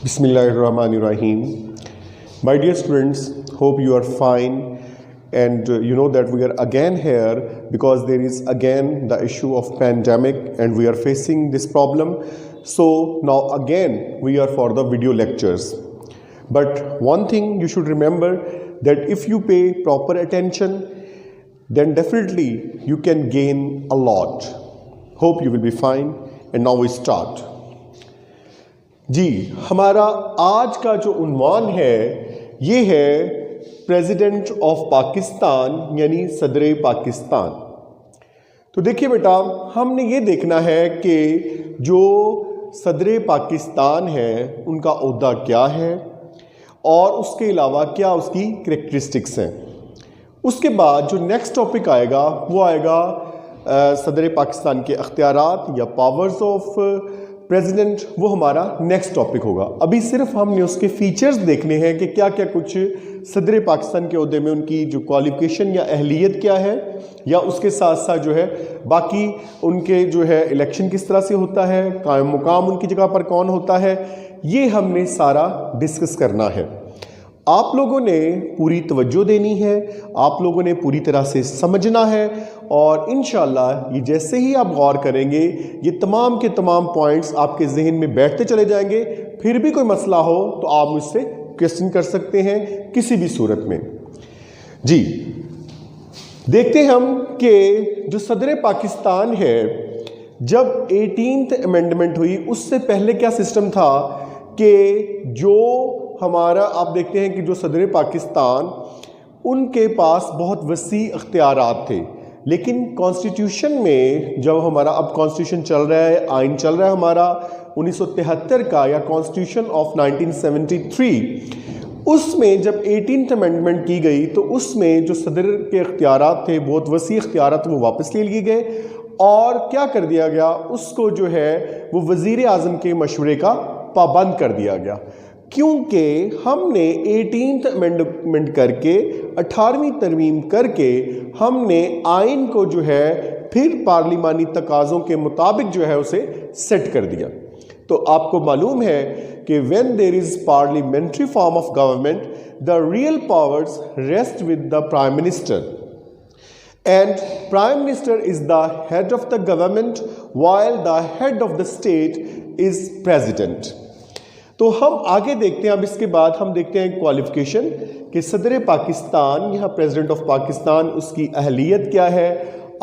Bismillahirrahmanirrahim. My dear students, hope you are fine, and you know that we are again here because there is again the issue of pandemic and we are facing this problem. So now again we are for the video lectures. But one thing you should remember, that if you pay proper attention, then definitely you can gain a lot. Hope you will be fine. And now we start. جی ہمارا آج کا جو عنوان ہے یہ ہے president of Pakistan یعنی صدر پاکستان. تو دیکھیے بیٹا، ہم نے یہ دیکھنا ہے کہ جو صدر پاکستان ہے ان کا عہدہ کیا ہے اور اس کے علاوہ کیا اس کی کریکٹرسٹکس ہیں. اس کے بعد جو نیکسٹ ٹاپک آئے گا وہ آئے گا صدر پاکستان کے اختیارات یا پاورز آف پریزیڈنٹ، وہ ہمارا نیکسٹ ٹاپک ہوگا. ابھی صرف ہم نے اس کے فیچرز دیکھنے ہیں کہ کیا کیا کچھ صدر پاکستان کے عہدے میں ان کی جو کوالیفیکیشن یا اہلیت کیا ہے، یا اس کے ساتھ ساتھ جو ہے باقی ان کے جو ہے الیکشن کس طرح سے ہوتا ہے، قائم مقام ان کی جگہ پر کون ہوتا ہے، یہ ہم نے سارا ڈسکس کرنا ہے. آپ لوگوں نے پوری توجہ دینی ہے، آپ لوگوں نے پوری طرح سے سمجھنا ہے، اور انشاءاللہ یہ جیسے ہی آپ غور کریں گے یہ تمام کے تمام پوائنٹس آپ کے ذہن میں بیٹھتے چلے جائیں گے. پھر بھی کوئی مسئلہ ہو تو آپ مجھ سے کویسچن کر سکتے ہیں کسی بھی صورت میں. جی دیکھتے ہیں ہم کہ جو صدر پاکستان ہے، جب 18th امینڈمنٹ ہوئی اس سے پہلے کیا سسٹم تھا کہ جو ہمارا آپ دیکھتے ہیں کہ جو صدر پاکستان ان کے پاس بہت وسیع اختیارات تھے، لیکن کانسٹیٹیوشن میں جب ہمارا اب کانسٹیٹیوشن چل رہا ہے، آئین چل رہا ہے ہمارا 1973 کا یا کانسٹیٹیوشن آف 1973، اس میں جب 18th امینڈمنٹ کی گئی تو اس میں جو صدر کے اختیارات تھے، بہت وسیع اختیارات، وہ واپس لے لیے گئے اور کیا کر دیا گیا، اس کو جو ہے وہ وزیر اعظم کے مشورے کا پابند کر دیا گیا. کیونکہ ہم نے 18th امینڈمنٹ کر کے 18ویں ترمیم کر کے ہم نے آئین کو جو ہے پھر پارلیمانی تقاضوں کے مطابق جو ہے اسے سیٹ کر دیا. تو آپ کو معلوم ہے کہ when there is parliamentary form of government, the real powers rest with the Prime Minister. And Prime Minister is the head of the government while the head of the state is President. تو ہم آگے دیکھتے ہیں. اب اس کے بعد ہم دیکھتے ہیں کوالیفیکیشن کہ صدر پاکستان یہاں پریزیڈنٹ آف پاکستان اس کی اہلیت کیا ہے.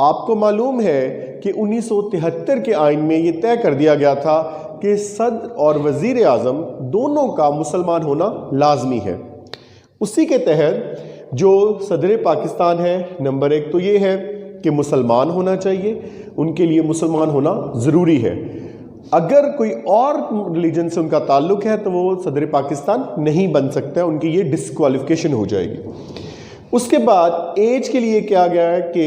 آپ کو معلوم ہے کہ 1973 کے آئین میں یہ طے کر دیا گیا تھا کہ صدر اور وزیر اعظم دونوں کا مسلمان ہونا لازمی ہے. اسی کے تحت جو صدر پاکستان ہے، نمبر 1 تو یہ ہے کہ مسلمان ہونا چاہیے، ان کے لیے مسلمان ہونا ضروری ہے. اگر کوئی اور ریلیجن سے ان کا تعلق ہے تو وہ صدر پاکستان نہیں بن سکتا ہے، ان کی یہ ڈسکوالیفیکیشن ہو جائے گی. اس کے بعد ایج کے لیے کیا گیا ہے کہ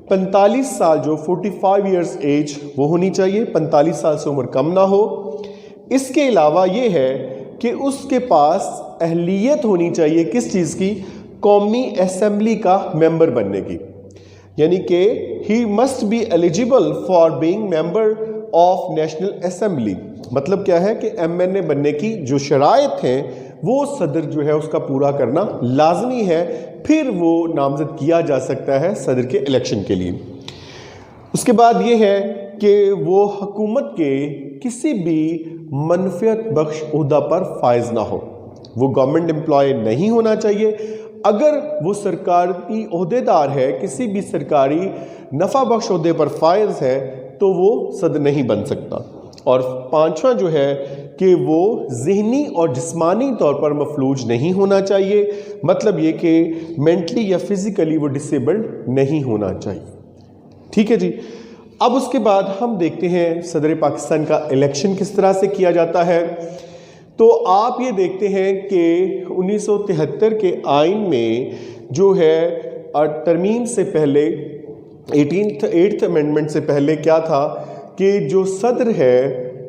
45 سال، جو 45 ایئرس ایج وہ ہونی چاہیے، 45 سال سے عمر کم نہ ہو. اس کے علاوہ یہ ہے کہ اس کے پاس اہلیت ہونی چاہیے کس چیز کی، قومی اسمبلی کا ممبر بننے کی، یعنی کہ he must be eligible for being member of national assembly. مطلب کیا ہے کہ MNA بننے کی جو شرائط ہیں وہ صدر جو ہے اس کا پورا کرنا لازمی ہے، پھر وہ نامزد کیا جا سکتا ہے صدر کے الیکشن کے لیے. اس کے بعد یہ ہے کہ وہ حکومت کے کسی بھی منفعت بخش عہدہ پر فائز نہ ہو، وہ گورنمنٹ امپلائی نہیں ہونا چاہیے. اگر وہ سرکاری عہدیدار ہے، کسی بھی سرکاری نفع بخش عہدے پر فائز ہے تو وہ صدر نہیں بن سکتا. اور 5واں جو ہے کہ وہ ذہنی اور جسمانی طور پر مفلوج نہیں ہونا چاہیے، مطلب یہ کہ مینٹلی یا فزیکلی وہ ڈسیبلڈ نہیں ہونا چاہیے. ٹھیک ہے جی. اب اس کے بعد ہم دیکھتے ہیں صدر پاکستان کا الیکشن کس طرح سے کیا جاتا ہے. تو آپ یہ دیکھتے ہیں کہ 1973 کے آئین میں جو ہے ترمیم سے پہلے 8th امینڈمنٹ سے پہلے کیا تھا کہ جو صدر ہے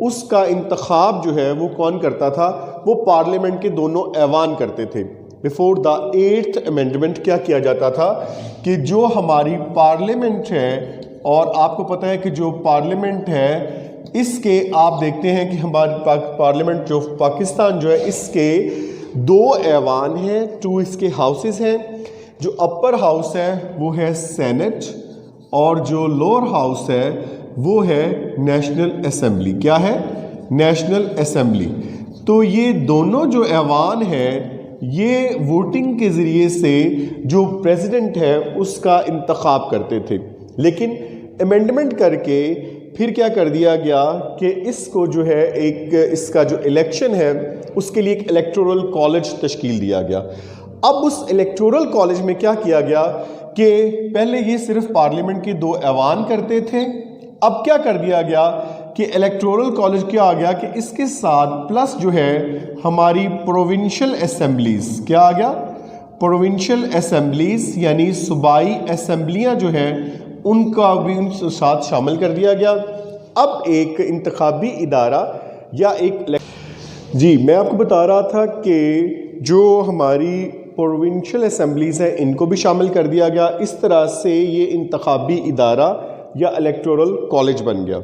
اس کا انتخاب جو ہے وہ کون کرتا تھا، وہ پارلیمنٹ کے دونوں ایوان کرتے تھے. بیفور دا 8th امینڈمنٹ کیا کیا جاتا تھا کہ جو ہماری پارلیمنٹ ہے، اور آپ کو پتہ ہے کہ جو پارلیمنٹ ہے اس کے آپ دیکھتے ہیں کہ ہماری پارلیمنٹ جو پاکستان جو ہے اس کے 2 ایوان ہیں، 2 اس کے ہاؤسز ہیں. جو اپر ہاؤس ہے وہ ہے سینٹ اور جو لوور ہاؤس ہے وہ ہے نیشنل اسمبلی. کیا ہے؟ National assembly. تو یہ دونوں جو ایوان ہیں یہ ووٹنگ کے ذریعے سے جو پریزیڈنٹ ہے اس کا انتخاب کرتے تھے، لیکن امینڈمنٹ کر کے پھر کیا کر دیا گیا کہ اس کو جو ہے ایک اس کا جو الیکشن ہے اس کے لیے ایک الیکٹورل کالج تشکیل دیا گیا. اب اس الیکٹورل کالج میں کیا کیا گیا کہ پہلے یہ صرف پارلیمنٹ کے 2 ایوان کرتے تھے، اب کیا کر دیا گیا کہ الیکٹورل کالج کیا آ گیا کہ اس کے ساتھ پلس جو ہے ہماری پروونشل اسمبلیز. کیا آ گیا؟ پروونشل اسمبلیز یعنی صوبائی اسمبلیاں جو ہیں ان کا بھی ان کے ساتھ شامل کر دیا گیا. اب ایک انتخابی ادارہ یا ایک جی میں آپ کو بتا رہا تھا کہ جو ہماری پروونشل اسمبلیز ہیں ان کو بھی شامل کر دیا گیا. اس طرح سے یہ انتخابی ادارہ یا الیکٹورل کالج بن گیا.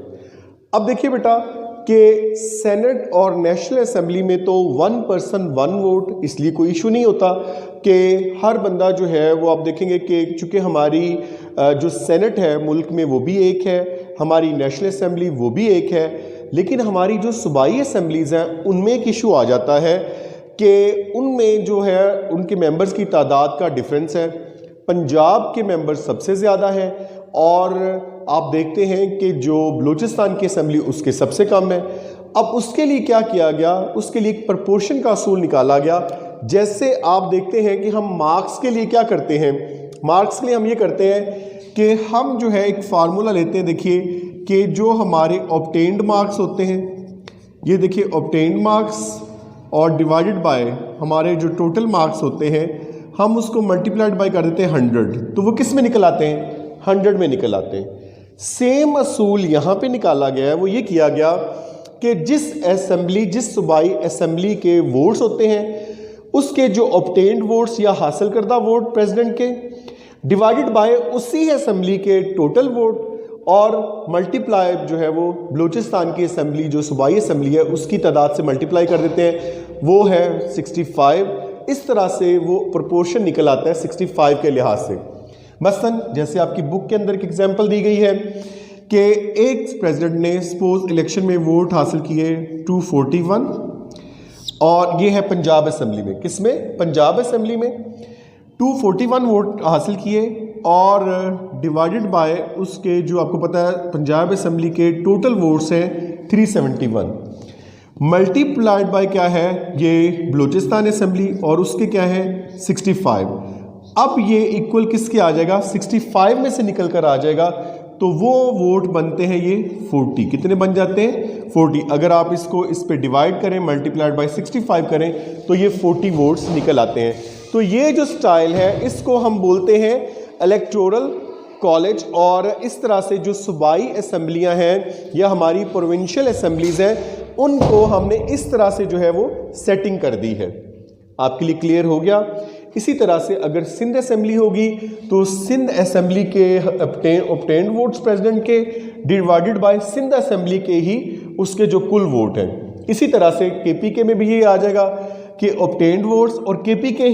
اب دیکھیے بیٹا کہ سینٹ اور نیشنل اسمبلی میں تو 1 پرسن 1 ووٹ، اس لیے کوئی ایشو نہیں ہوتا کہ ہر بندہ جو ہے وہ آپ دیکھیں گے کہ چونکہ ہماری جو سینٹ ہے ملک میں وہ بھی ایک ہے، ہماری نیشنل اسمبلی وہ بھی ایک ہے، لیکن ہماری جو صوبائی اسمبلیز ہیں ان میں ایک ایشو آ جاتا ہے کہ ان میں جو ہے ان کے ممبرز کی تعداد کا ڈفرینس ہے. پنجاب کے ممبرز سب سے زیادہ ہیں اور آپ دیکھتے ہیں کہ جو بلوچستان کی اسمبلی اس کے سب سے کم ہے. اب اس کے لیے کیا کیا گیا؟ اس کے لیے ایک پرپورشن کا اصول نکالا گیا. جیسے آپ دیکھتے ہیں کہ ہم مارکس کے لیے کیا کرتے ہیں، مارکس کے لیے ہم یہ کرتے ہیں کہ ہم جو ہے ایک فارمولا لیتے ہیں. دیکھیے کہ جو ہمارے آبٹینڈ مارکس ہوتے ہیں، یہ دیکھیے آبٹینڈ مارکس اور ڈیوائڈڈ بائی ہمارے جو ٹوٹل مارکس ہوتے ہیں ہم اس کو ملٹیپلائڈ بائی کر دیتے ہیں 100، تو وہ کس میں نکل آتے ہیں؟ 100 میں نکل آتے ہیں. سیم اصول یہاں پہ نکالا گیا ہے. وہ یہ کیا گیا کہ جس صوبائی اسمبلی کے ووٹس ہوتے ہیں اس کے جو آبٹینڈ ووٹس یا حاصل کردہ ووٹ پریزیڈنٹ کے ڈیوائڈڈ بائی اسی اسمبلی کے ٹوٹل ووٹ اور ملٹیپلائی جو ہے وہ بلوچستان کی اسمبلی جو صوبائی اسمبلی ہے اس کی تعداد سے ملٹیپلائی کر دیتے ہیں، وہ ہے 65. اس طرح سے وہ پرپورشن نکل آتا ہے 65 کے لحاظ سے. مثلاً جیسے آپ کی بک کے اندر ایک ایگزامپل دی گئی ہے کہ ایک پریزیڈنٹ نے سپوز الیکشن میں ووٹ حاصل کیے 241 اور یہ ہے پنجاب اسمبلی میں. کس میں؟ پنجاب اسمبلی میں 241 ووٹ حاصل کیے اور ڈیوائڈڈ بائی اس کے جو آپ کو پتہ ہے پنجاب اسمبلی کے ٹوٹل ووٹس ہیں 371 ملٹی پلائڈ بائی کیا ہے یہ بلوچستان اسمبلی اور اس کے کیا ہے 65. اب یہ ایکول کس کے آ جائے گا؟ 65 میں سے نکل کر آ جائے گا تو وہ ووٹ بنتے ہیں یہ 40. کتنے بن جاتے ہیں؟ 40. اگر آپ اس کو اس پہ ڈیوائڈ کریں ملٹی پلائڈ بائی 65 کریں تو یہ 40 ووٹس نکل آتے ہیں. تو یہ جو سٹائل ہے اس کو ہم بولتے ہیں الیکٹورل کالج. اور اس طرح سے جو صوبائی اسمبلیاں ہیں یا ہماری پروونشل اسمبلیز ہیں ان کو ہم نے اس طرح سے جو ہے وہ سیٹنگ کر دی ہے. آپ کے لیے کلیئر ہو گیا؟ اسی طرح سے اگر سندھ اسمبلی ہوگی تو سندھ اسمبلی کے obtained ووٹس پریزیڈنٹ کے ڈیوائڈڈ بائی سندھ اسمبلی کے ہی اس کے جو کل ووٹ ہیں. اسی طرح سے کے پی کے میں بھی یہ آ جائے گا کہ obtained ووٹس اور کے پی کے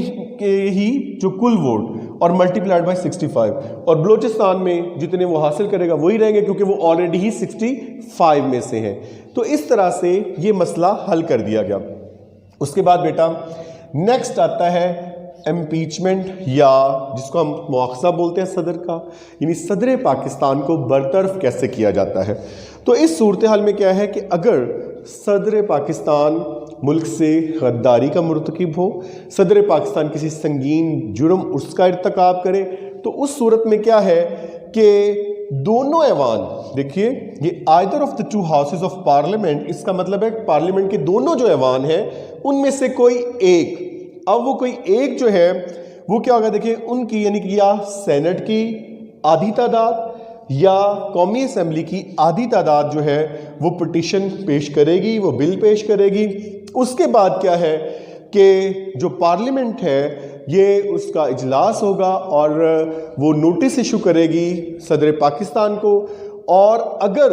ہی جو کل ووٹ اور ملٹیپلائڈ بائی 65 اور بلوچستان میں جتنے وہ حاصل کرے گا وہی رہیں گے کیونکہ وہ آلریڈی ہی 65 میں سے ہیں. تو اس طرح سے یہ مسئلہ حل کر دیا گیا. اس کے بعد بیٹا نیکسٹ آتا ہے امپیچمنٹ یا جس کو ہم مواخذہ بولتے ہیں صدر کا، یعنی صدر پاکستان کو برطرف کیسے کیا جاتا ہے. تو اس صورتحال میں کیا ہے کہ اگر صدر پاکستان ملک سے غداری کا مرتکب ہو، صدر پاکستان کسی سنگین جرم اس کا ارتکاب کرے تو اس صورت میں کیا ہے کہ دونوں ایوان، دیکھیے یہ either of the two houses of parliament, اس کا مطلب ہے پارلیمنٹ کے دونوں جو ایوان ہیں ان میں سے کوئی ایک، اب وہ کوئی ایک جو ہے وہ کیا ہوگا؟ دیکھیں ان کی یعنی کہ یا سینٹ کی آدھی تعداد یا قومی اسمبلی کی آدھی تعداد جو ہے وہ پٹیشن پیش کرے گی، وہ بل پیش کرے گی. اس کے بعد کیا ہے کہ جو پارلیمنٹ ہے یہ اس کا اجلاس ہوگا اور وہ نوٹس ایشو کرے گی صدر پاکستان کو. اور اگر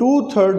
2/3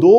2